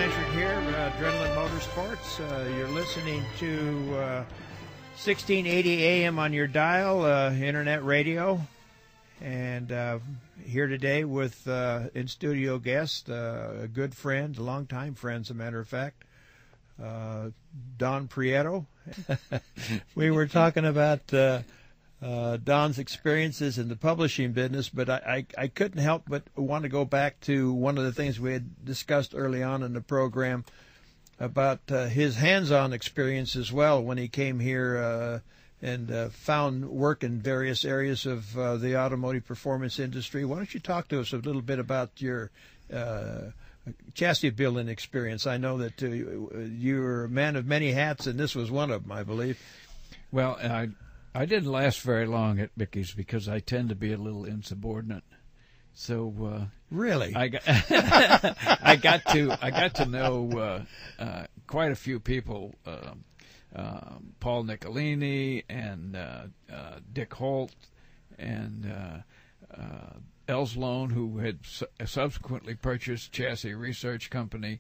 Blanchard here, Adrenaline Motorsports. You're listening to 1680 AM on your dial, internet radio. And here today with in-studio guest, a good friend, a longtime friend, as a matter of fact, Don Prieto. We were talking about Don's experiences in the publishing business, but I couldn't help but want to go back to one of the things we had discussed early on in the program about his hands-on experience as well when he came here and found work in various areas of the automotive performance industry. Why don't you talk to us a little bit about your chassis building experience? I know that you're a man of many hats, and this was one of them, I believe. Well, I didn't last very long at Mickey's because I tend to be a little insubordinate. So really, I got to know quite a few people, Paul Nicolini and Dick Holt and Elslone, who had subsequently purchased Chassis Research Company,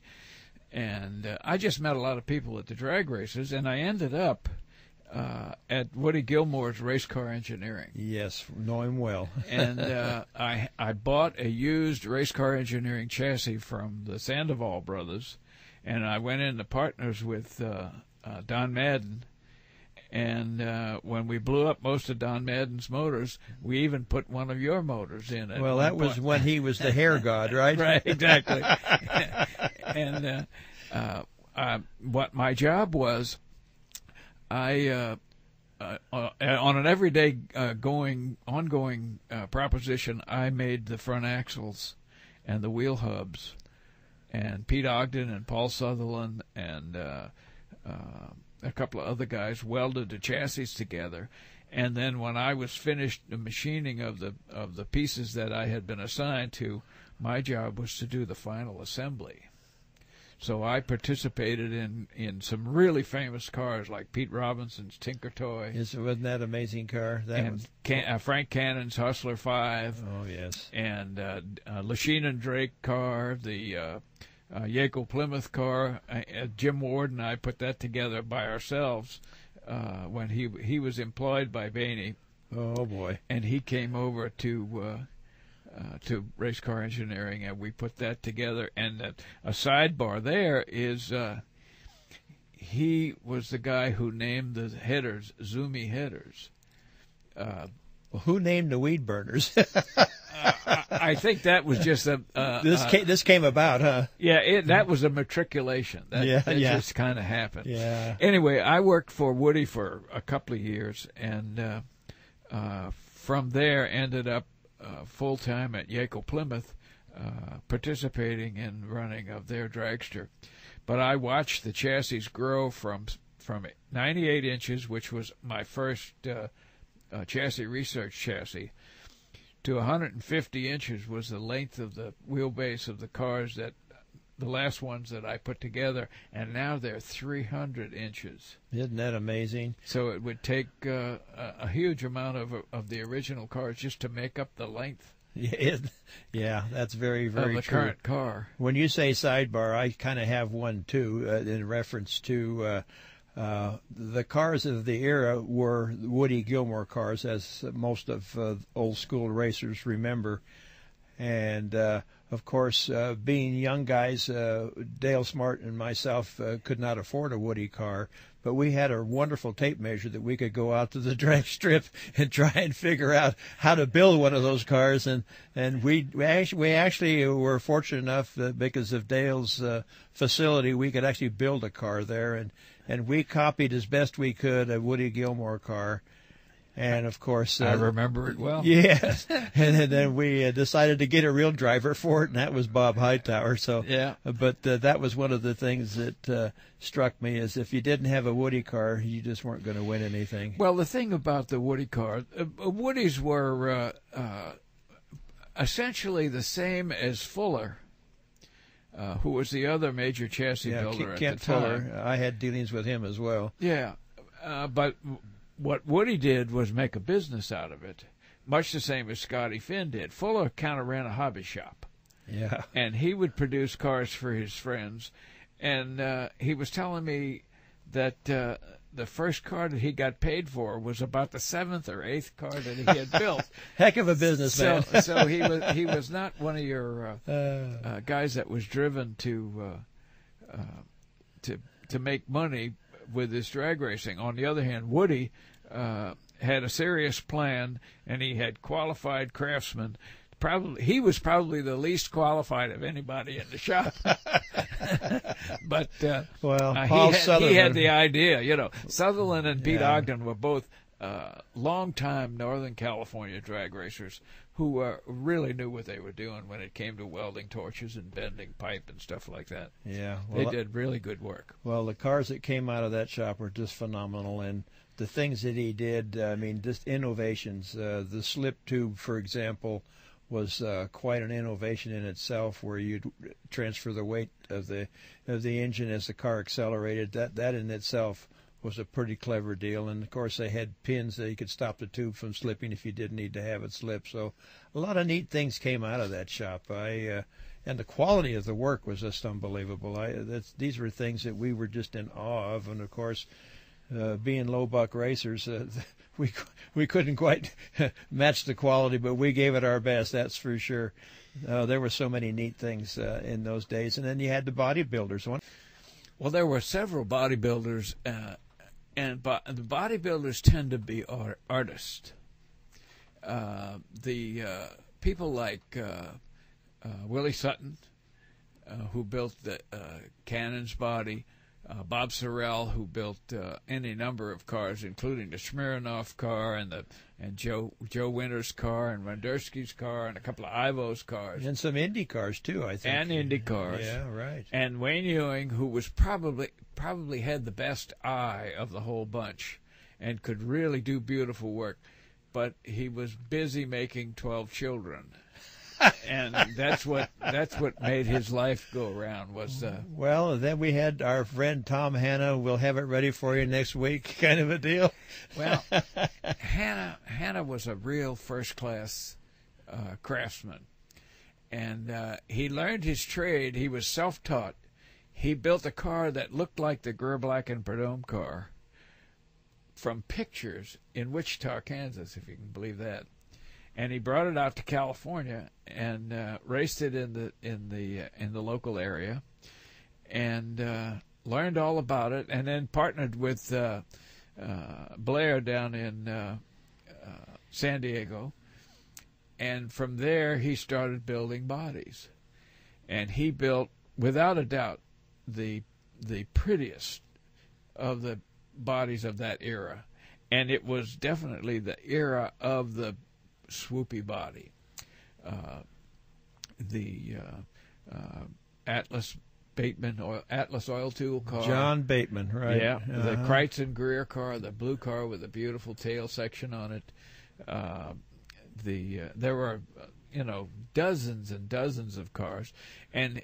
and I just met a lot of people at the drag races, and I ended up at Woody Gilmore's Race Car Engineering. Yes, know him well. And I bought a used Race Car Engineering chassis from the Sandoval brothers, and I went into partners with Don Madden. And when we blew up most of Don Madden's motors, we even put one of your motors in it. Well, that was when he was the hair god, right? Right, exactly. And what my job was, I on an everyday ongoing proposition, I made the front axles and the wheel hubs, and Pete Ogden and Paul Sutherland and a couple of other guys welded the chassis together. And then when I was finished the machining of the pieces that I had been assigned to, my job was to do the final assembly. So I participated in some really famous cars like Pete Robinson's Tinker Toy. Wasn't that an amazing car? Frank Cannon's Hustler 5. Oh, yes. And Lachine and Drake car, the Yackel Plymouth car. Jim Ward and I put that together by ourselves when he was employed by Bainey. Oh, boy. And he came over to Race Car Engineering, and we put that together. And a sidebar there is he was the guy who named the headers Zumi headers. Well, who named the weed burners? I think that was just this came about, huh? Yeah, that was a matriculation. That just kind of happened. Yeah. Anyway, I worked for Woody for a couple of years, and from there ended up full-time at Yackel Plymouth, participating in running of their dragster. But I watched the chassis grow from 98 inches, which was my first chassis research chassis, to 150 inches was the length of the wheelbase of the cars that the last ones that I put together, and now they're 300 inches. Isn't that amazing? So it would take a huge amount of the original cars just to make up the length. Yeah, that's very, very of the true. current car. When you say sidebar, I kind of have one too, in reference to the cars of the era were Woody Gilmore cars, as most of old school racers remember. And of course, being young guys, Dale Smart and myself could not afford a Woody car, but we had a wonderful tape measure that we could go out to the drag strip and try and figure out how to build one of those cars. And we actually were fortunate enough that because of Dale's facility, we could actually build a car there, and we copied as best we could a Woody Gilmore car. And, of course... I remember it well. Yes. And then we decided to get a real driver for it, and that was Bob Hightower. So, yeah. But that was one of the things that struck me, is if you didn't have a Woody car, you just weren't going to win anything. Well, the thing about the Woody car, Woodies were essentially the same as Fuller, who was the other major chassis builder at Kent the time. Fuller. I had dealings with him as well. Yeah, but... What Woody did was make a business out of it, much the same as Scotty Finn did. Fuller kind of ran a hobby shop. Yeah. And he would produce cars for his friends, and he was telling me that the first car that he got paid for was about the 7th or 8th car that he had built. Heck of a businessman. So he was not one of your guys that was driven to make money with his drag racing. On the other hand, Woody had a serious plan, and he had qualified craftsmen. He was probably the least qualified of anybody in the shop. But he had the idea. You know, Sutherland and Pete Ogden were both long-time Northern California drag racers who really knew what they were doing when it came to welding torches and bending pipe and stuff like that. Yeah, they did really good work. Well, the cars that came out of that shop were just phenomenal, and the things that he did, I mean, just innovations. The slip tube, for example, was quite an innovation in itself, where you'd transfer the weight of the engine as the car accelerated. That in itself was a pretty clever deal. And of course, they had pins that you could stop the tube from slipping if you did need to have it slip. So a lot of neat things came out of that shop. And the quality of the work was just unbelievable. These were things that we were just in awe of. And of course, being low buck racers, we couldn't quite match the quality, but we gave it our best, that's for sure. There were so many neat things in those days. And then you had the bodybuilders. Well, there were several bodybuilders, and the bodybuilders tend to be artists. The people like Willie Sutton, who built the Cannon's body, Bob Sorrell, who built any number of cars, including the Smirnoff car and Joe Winter's car and Rendersky's car and a couple of Ivo's cars. And some Indy cars, too, I think. And Indy cars. Yeah, right. And Wayne Ewing, who was probably had the best eye of the whole bunch and could really do beautiful work. But he was busy making 12 children. And that's what made his life go around was. Well, and then we had our friend Tom Hanna. We'll have it ready for you next week, kind of a deal. Well, Hanna was a real first-class craftsman, and he learned his trade. He was self-taught. He built a car that looked like the Gerblach and Prudhomme car from pictures in Wichita, Kansas, if you can believe that. And he brought it out to California and raced it in the local area, and learned all about it. And then partnered with Blair down in San Diego, and from there he started building bodies. And he built, without a doubt, the prettiest of the bodies of that era, and it was definitely the era of the swoopy body. The Atlas oil tool car. John Bateman, right? Yeah, the Kreitz and Greer car, the blue car with a beautiful tail section on it. There were dozens and dozens of cars, and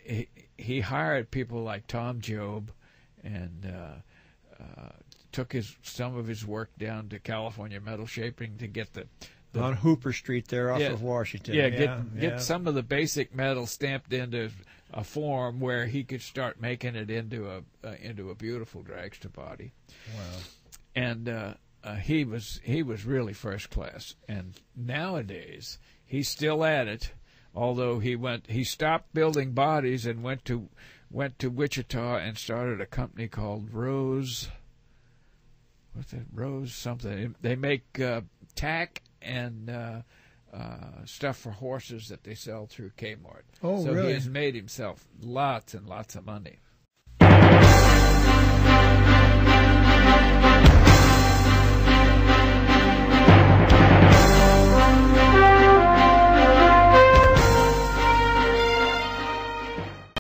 he hired people like Tom Job, and took some of his work down to California Metal Shaping to get the on Hooper Street there off of Washington. Get some of the basic metal stamped into a form where he could start making it into a beautiful dragster body. Wow. And he was really first class. And nowadays he's still at it, although he stopped building bodies and went to Wichita and started a company called Rose. What's that? Rose something. They make tack and stuff for horses that they sell through Kmart. Oh, so really? he has made himself lots and lots of money.